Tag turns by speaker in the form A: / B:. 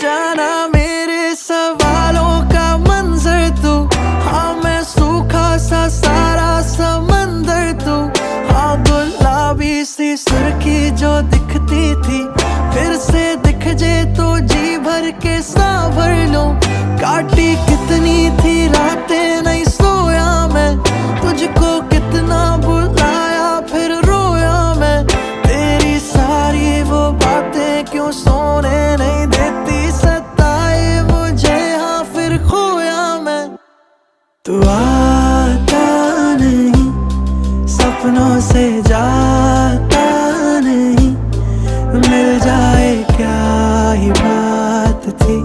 A: जाना मेरे सवालों का मंजर तू। हाँ मैं सूखा सा सारा समंदर तू। हाँ गुलाबी सी सुर्खी जो दिखती थी फिर से दिख जे तो जी भर के सांभर लूं। काटी कितनी थी रातें नहीं सोया मैं, तुझको कितना बुलाया फिर रोया मैं। तेरी सारी वो बातें क्यों सोने नहीं देती, सताए मुझे हाँ फिर खोया मैं। तू आता नहीं सपनों से जाता नहीं, मिल जाए क्या ही बात थी।